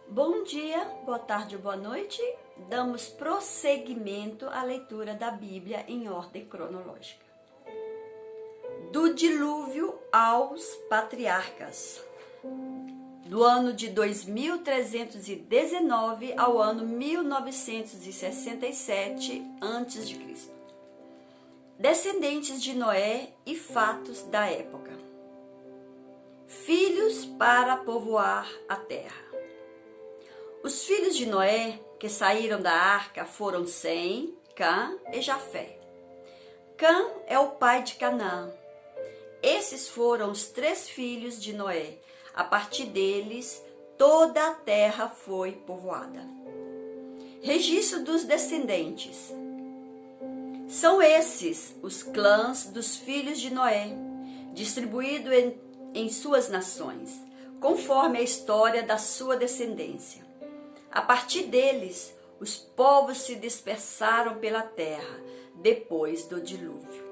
Bom dia, boa tarde ou boa noite. Damos prosseguimento à leitura da Bíblia em ordem cronológica. Do dilúvio aos patriarcas, do ano de 2319 ao ano 1967 a.C. Descendentes de Noé e fatos da época. Filhos para povoar a terra. Os filhos de Noé que saíram da arca foram Sem, Cã e Jafé. Cã é o pai de Canaã. Esses foram os 3 filhos de Noé. A partir deles, toda a terra foi povoada. Registro dos descendentes. São esses os clãs dos filhos de Noé, distribuídos em suas nações, conforme a história da sua descendência. A partir deles, os povos se dispersaram pela terra, depois do dilúvio.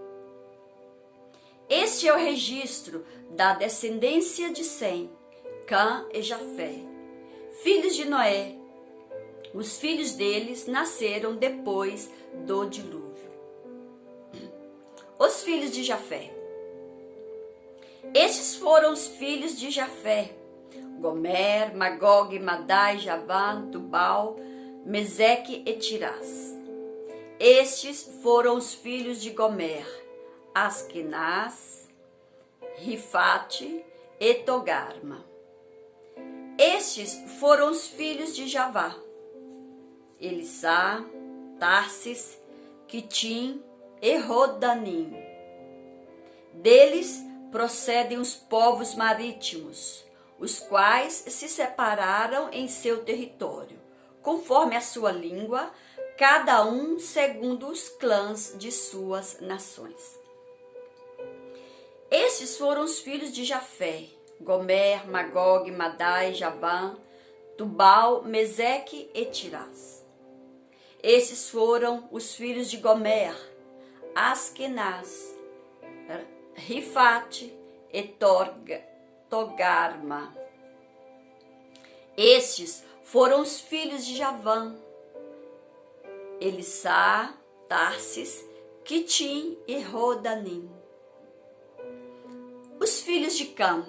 Este é o registro da descendência de Sem, Cã e Jafé, filhos de Noé. Os filhos deles nasceram depois do dilúvio. Os filhos de Jafé. Estes foram os filhos de Jafé: Gomer, Magog, Madai, Javã, Tubal, Meseque e Tirás. Estes foram os filhos de Gomer: Askenaz, Rifate e Togarma. Estes foram os filhos de Javá: Elissá, Tarsis, Quitim e Rodanim. Deles procedem os povos marítimos, os quais se separaram em seu território, conforme a sua língua, cada um segundo os clãs de suas nações. Estes foram os filhos de Jafé: Gomer, Magog, Madai, Javã, Tubal, Meseque e Tirás. Estes foram os filhos de Gomer: Askenaz, Rifate e Togarma. Estes foram os filhos de Javã: Elissá, Tarsis, Quitim e Rodanim. Os filhos de Cã.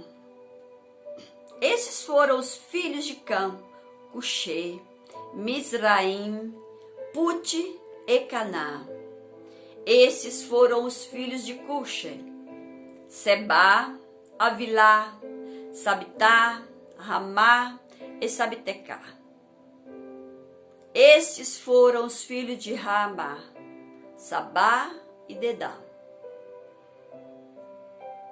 Esses foram os filhos de Cã: Cuxê, Mizraim, Pute e Caná. Esses foram os filhos de Cuxê: Sebá, Avilá, Sabitá, Ramá e Sabitecá. Estes foram os filhos de Ramá: Sabá e Dedá.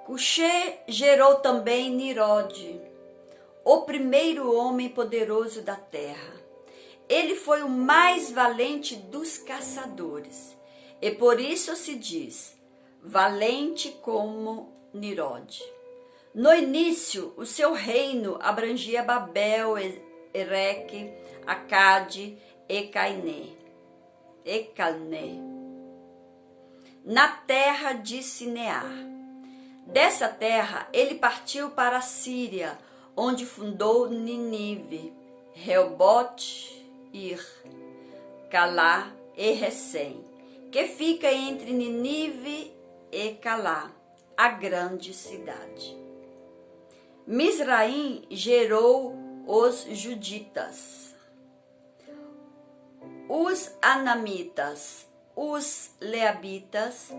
Cuxê gerou também Nirode, o primeiro homem poderoso da terra. Ele foi o mais valente dos caçadores, e por isso se diz valente como Nirode. No início, o seu reino abrangia Babel, Ereque, Acade e Calné. Na terra de Sinear. Dessa terra, ele partiu para a Síria, onde fundou Nínive, Reobote, Ir, Calá e Recém, que fica entre Nínive e Calá, a grande cidade. Mizraim gerou os juditas, os anamitas, os leabitas,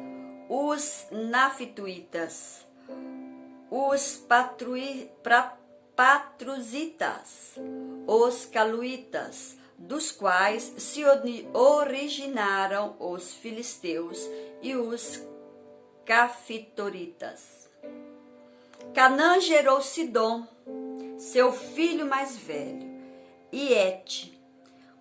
os naftuitas, os patruzitas, os caluitas, dos quais se originaram os filisteus e os cafitoritas. Canaã gerou Sidom, seu filho mais velho, e Et,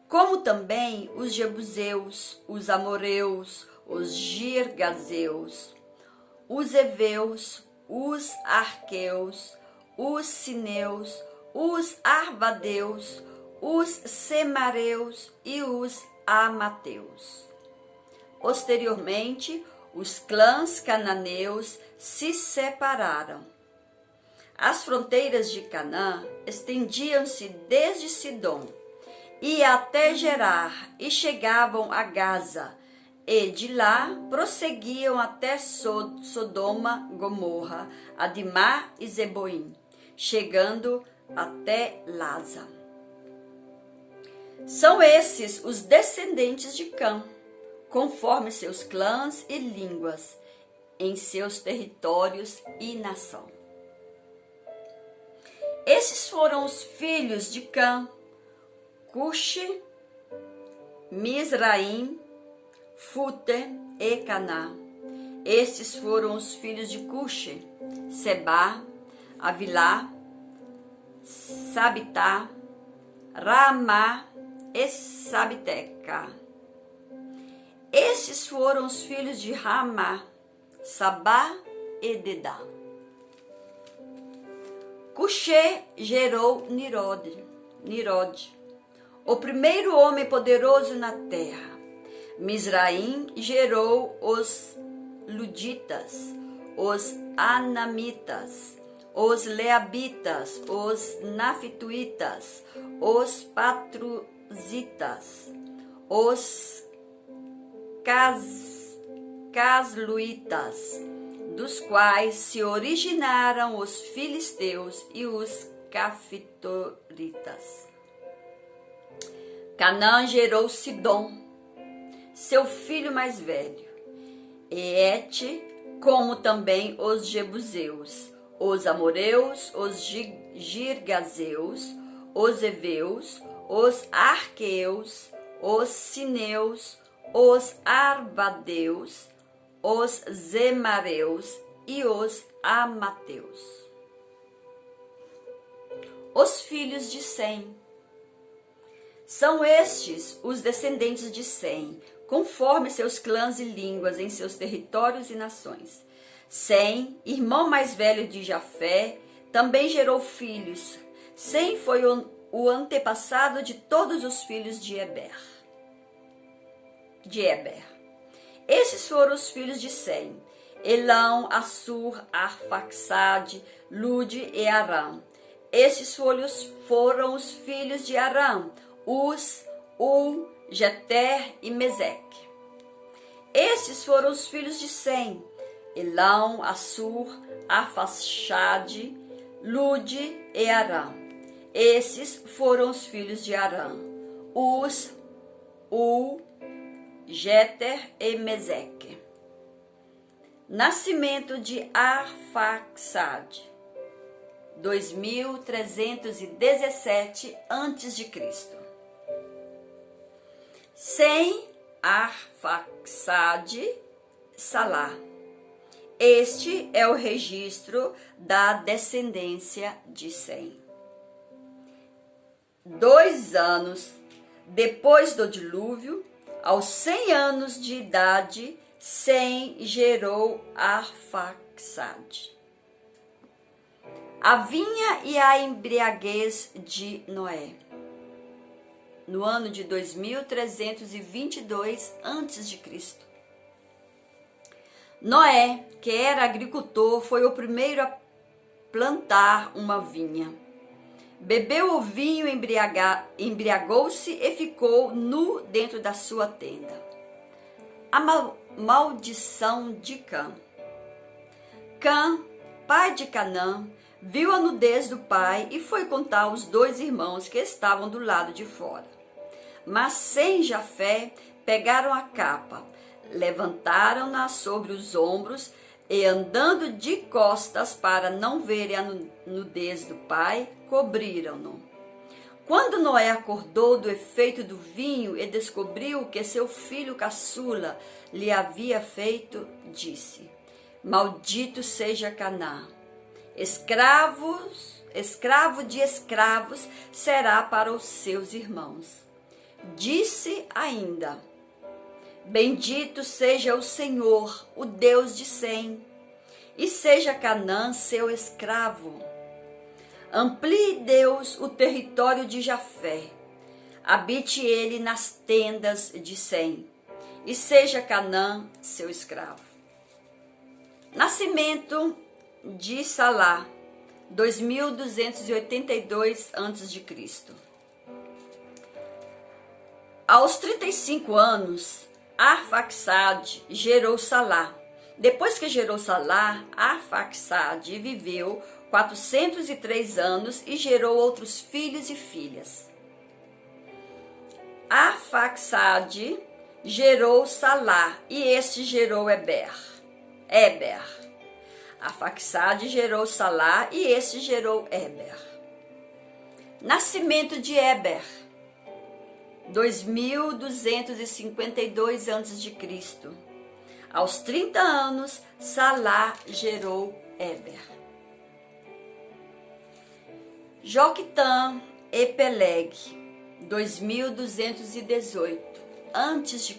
como também os jebuseus, os amoreus, os girgazeus, os heveus, os arqueus, os sineus, os arvadeus, os semareus e os amateus. Posteriormente, os clãs cananeus se separaram. As fronteiras de Canaã estendiam-se desde Sidom e até Gerar e chegavam a Gaza, e de lá prosseguiam até Sodoma, Gomorra, Adimá e Zeboim, chegando até Lasa. São esses os descendentes de Cã, conforme seus clãs e línguas, em seus territórios e nação. Esses foram os filhos de Cã: Cuxi, Mizraim, Fute e Caná. Estes foram os filhos de Cuxi: Sebá, Avilá, Sabitá, Ramá e Sabiteca. Estes foram os filhos de Ramá: Sabá e Dedá. Cuxê gerou Nirode, o primeiro homem poderoso na terra. Mizraim gerou os Luditas, os Anamitas, os Leabitas, os Naftuitas, os Patruzitas, os Casluitas, dos quais se originaram os filisteus e os Cafitoritas. Canaã gerou Sidom, seu filho mais velho, e Et, como também os Jebuseus, os Amoreus, os Girgazeus, os Eveus, os Arqueus, os Sineus, os Arvadeus, os Zemareus e os Amateus. Os filhos de Sem. São estes os descendentes de Sem, conforme seus clãs e línguas em seus territórios e nações. Sem, irmão mais velho de Jafé, também gerou filhos. Sem foi o antepassado de todos os filhos de Eber. Esses foram os filhos de Sem: Elão, Assur, Arfaxade, Lude e Aram. Esses foram os filhos de Aram: Uz, Ul, Jeter e Meseque. Esses foram os filhos de Sem: Elão, Assur, Arfaxade, Lude e Aram. Esses foram os filhos de Aram: Uz, Ul, Jeter e Meseque. Nascimento de Arfaxade, 2317 a.C. Sem, Arfaxade, Salá. Este é o registro da descendência de Sem. 2 anos depois do dilúvio, aos 100 anos de idade, Sem gerou Arfaxade. A vinha e a embriaguez de Noé. No ano de 2322 a.C., Noé, que era agricultor, foi o primeiro a plantar uma vinha. Bebeu o vinho, embriagou-se e ficou nu dentro da sua tenda. A maldição de Cã. Cã, pai de Canaã, viu a nudez do pai e foi contar aos 2 irmãos que estavam do lado de fora. Mas Sem e Jafé pegaram a capa, levantaram-na sobre os ombros e, andando de costas para não verem a nudez do pai, cobriram-no. Quando Noé acordou do efeito do vinho e descobriu que seu filho caçula lhe havia feito, disse: Maldito seja Canaã, escravo de escravos será para os seus irmãos. Disse ainda: Bendito seja o Senhor, o Deus de Sem, e seja Canaã seu escravo. Amplie Deus o território de Jafé, habite ele nas tendas de Sem, e seja Canaã seu escravo. Nascimento de Salá, 2282 a.C. Aos 35 anos, Arfaxade gerou Salá. Depois que gerou Salá, Arfaxade viveu 403 anos e gerou outros filhos e filhas. Arfaxade gerou Salá e este gerou Eber. Arfaxade gerou Salá e este gerou Eber. Nascimento de Eber, 2252 a.C. Aos 30 anos, Salá gerou Eber. Joctã e Peleg, 2218 a.C.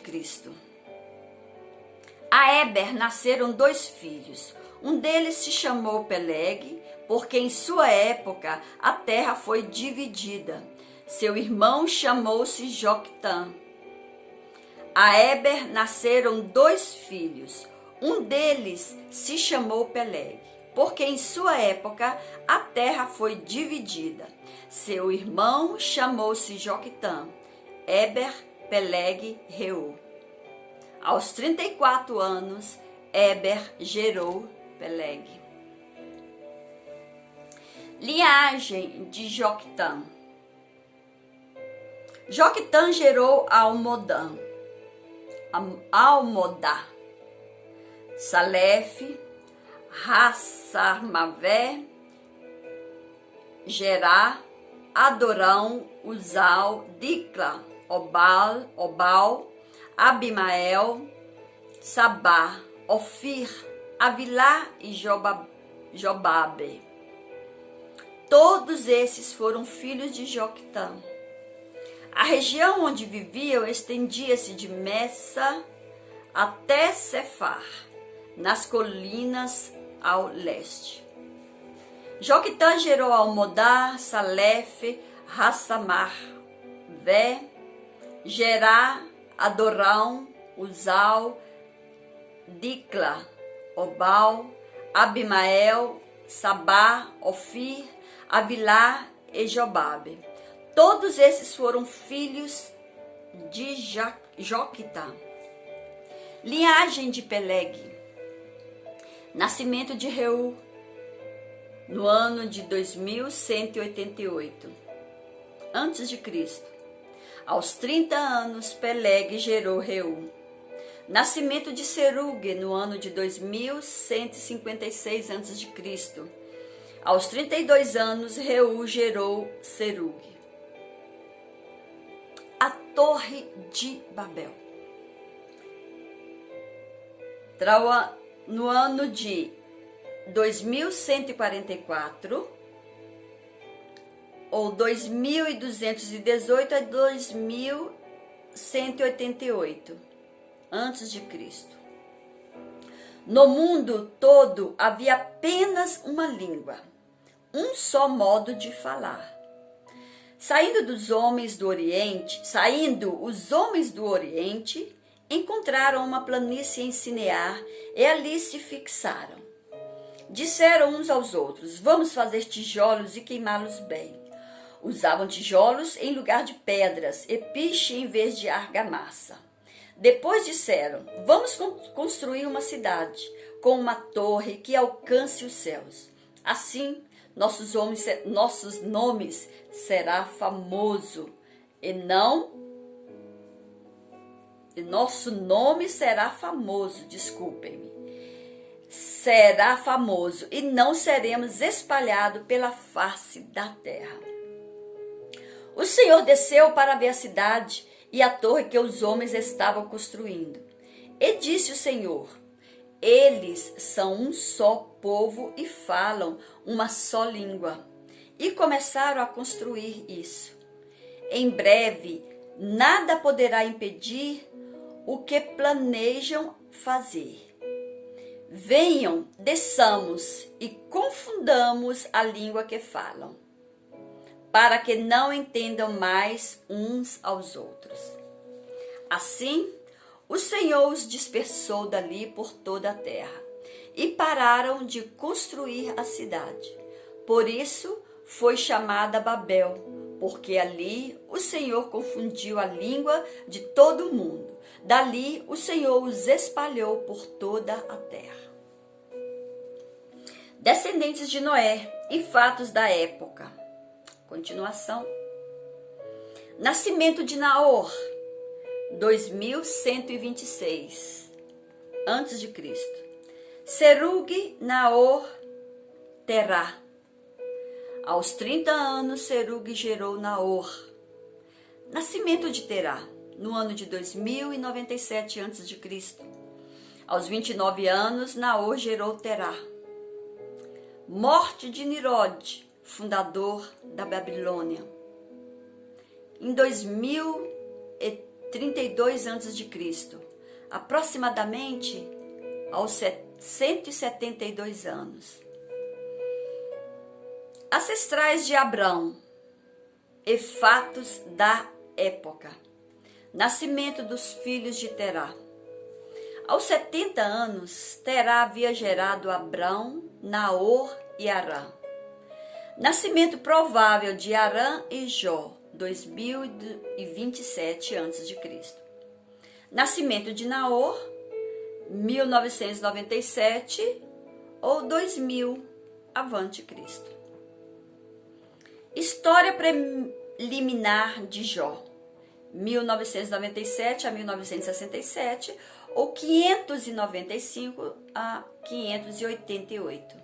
A Eber nasceram 2 filhos. Um deles se chamou Peleg, porque em sua época a terra foi dividida. Seu irmão chamou-se Joctã. A Eber nasceram 2 filhos. Um deles se chamou Peleg, porque em sua época a terra foi dividida. Seu irmão chamou-se Joctã. Eber, Peleg, Reu. Aos 34 anos, Eber gerou Peleg. Linhagem de Joctã. Joctã gerou Almodá, Salef, Hassarmavé, Gerá, Adorão, Uzal, Dicla, Obal, Abimael, Sabá, Ofir, Avilá e Jobabe. Todos esses foram filhos de Joctã. A região onde viviam estendia-se de Messa até Cefar, nas colinas ao leste. Joctã gerou Almodá, Salef, Hassamarvé, Gerá, Adorão, Uzal, Dicla, Obal, Abimael, Sabá, Ofir, Avilá e Jobabe. Todos esses foram filhos de Joctã. Linhagem de Peleg. Nascimento de Reu, no ano de 2188 a.C. Aos 30 anos, Peleg gerou Reu. Nascimento de Serugue, no ano de 2156 a.C. Aos 32 anos, Reu gerou Serugue. A Torre de Babel. No ano de 2144 ou 2218 a 2188 antes de Cristo. No mundo todo havia apenas uma língua, um só modo de falar. Saindo os homens do Oriente, encontraram uma planície em Sinear e ali se fixaram. Disseram uns aos outros: vamos fazer tijolos e queimá-los bem. Usavam tijolos em lugar de pedras e piche em vez de argamassa. Depois disseram: vamos construir uma cidade com uma torre que alcance os céus. Assim, nosso nomes será famoso nosso nome será famoso, será famoso e não seremos espalhados pela face da terra. O Senhor desceu para ver a cidade e a torre que os homens estavam construindo. E disse o Senhor: eles são um só povo e falam uma só língua. E começaram a construir isso. Em breve, nada poderá impedir o que planejam fazer. Venham, desçamos e confundamos a língua que falam, para que não entendam mais uns aos outros. Assim, o Senhor os dispersou dali por toda a terra e pararam de construir a cidade. Por isso foi chamada Babel, porque ali o Senhor confundiu a língua de todo o mundo. Dali o Senhor os espalhou por toda a terra. Descendentes de Noé e fatos da época. Continuação. Nascimento de Naor, 2126 antes de Cristo. Serug, Naor, Terá. Aos 30 anos, Serug gerou Naor. Nascimento de Terá, no ano de 2097 a.C. Aos 29 anos, Naor gerou Terá. Morte de Nimrod, fundador da Babilônia. Em 2032 a.C., aproximadamente aos 172 anos. Ancestrais de Abrão e fatos da época. Nascimento dos filhos de Terá. Aos 70 anos, Terá havia gerado Abrão, Naor e Arã. Nascimento provável de Arã e Jó, 2027 a.C. Nascimento de Naor, 1997 ou 2000 a.C. História preliminar de Jó, 1997 a 1967 ou 595 a 588.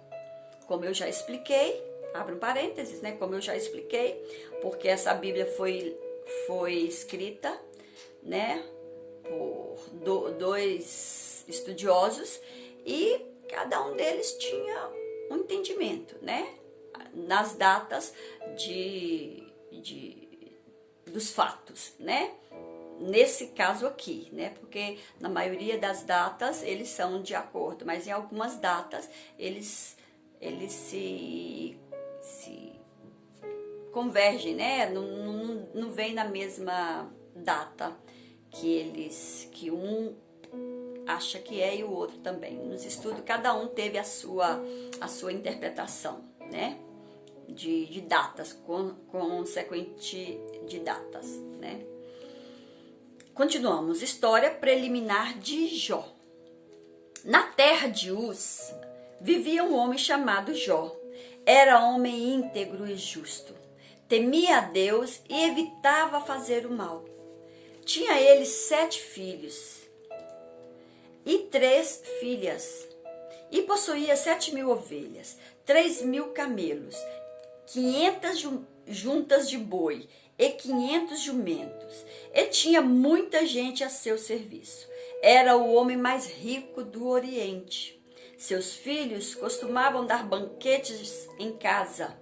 Como eu já expliquei, abre um parênteses, né? Como eu já expliquei, porque essa Bíblia foi escrita, né, por dois estudiosos e cada um deles tinha um entendimento, né, nas datas dos fatos, né? Nesse caso aqui, né? Porque na maioria das datas eles são de acordo, mas em algumas datas eles se convergem, né? Não vem na mesma data que um acha que é e o outro também. Nos estudos cada um teve a sua interpretação, né? De datas, consequente de datas, né? Continuamos. História preliminar de Jó. Na terra de Uz vivia um homem chamado Jó. Era homem íntegro e justo. Temia a Deus e evitava fazer o mal. Tinha ele 7 filhos e 3 filhas. E possuía 7.000 ovelhas, 3.000 camelos, 500 juntas de boi e 500 jumentos. E tinha muita gente a seu serviço. Era o homem mais rico do Oriente. Seus filhos costumavam dar banquetes em casa,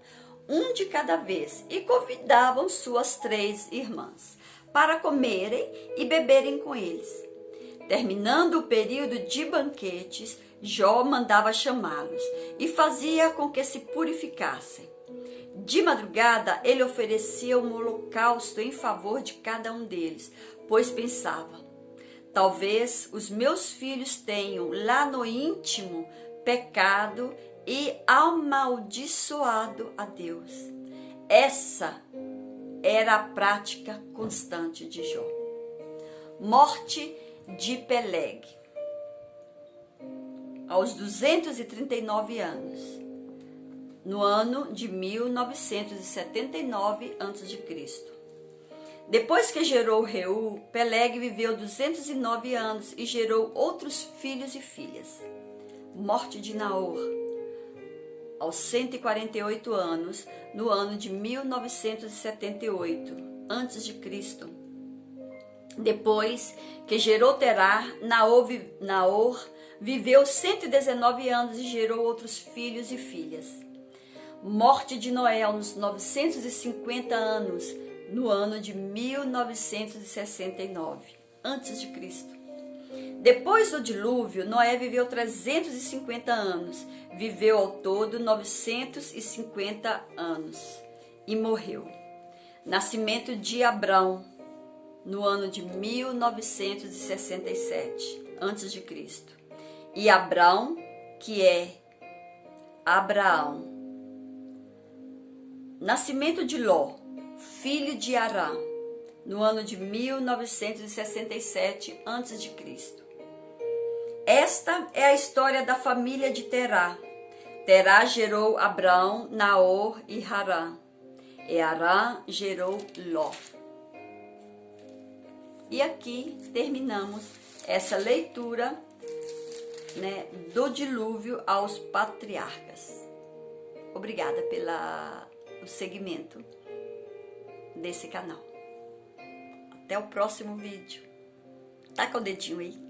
um de cada vez, e convidavam suas 3 irmãs para comerem e beberem com eles. Terminando o período de banquetes, Jó mandava chamá-los e fazia com que se purificassem. De madrugada, ele oferecia um holocausto em favor de cada um deles, pois pensava: talvez os meus filhos tenham lá no íntimo pecado e amaldiçoado a Deus. Essa era a prática constante de Jó. Morte de Peleg. Aos 239 anos, no ano de 1979 a.C. Depois que gerou Reu, Peleg viveu 209 anos e gerou outros filhos e filhas. Morte de Naor, aos 148 anos, no ano de 1978 a.C. Depois que gerou Terá, Naor viveu 119 anos e gerou outros filhos e filhas. Morte de Noé aos 950 anos, no ano de 1969 a.C. Depois do dilúvio, Noé viveu 350 anos, viveu ao todo 950 anos e morreu. Nascimento de Abrão, no ano de 1967 a.C. E Abrão, que é Abraão, Nascimento de Ló, filho de Arã, no ano de 1967 a.C. Esta é a história da família de Terá. Terá gerou Abrão, Naor e Harã. E Harã gerou Ló. E aqui terminamos essa leitura, né, do dilúvio aos patriarcas. Obrigada pelo segmento desse canal. Até o próximo vídeo. Taca o dedinho aí.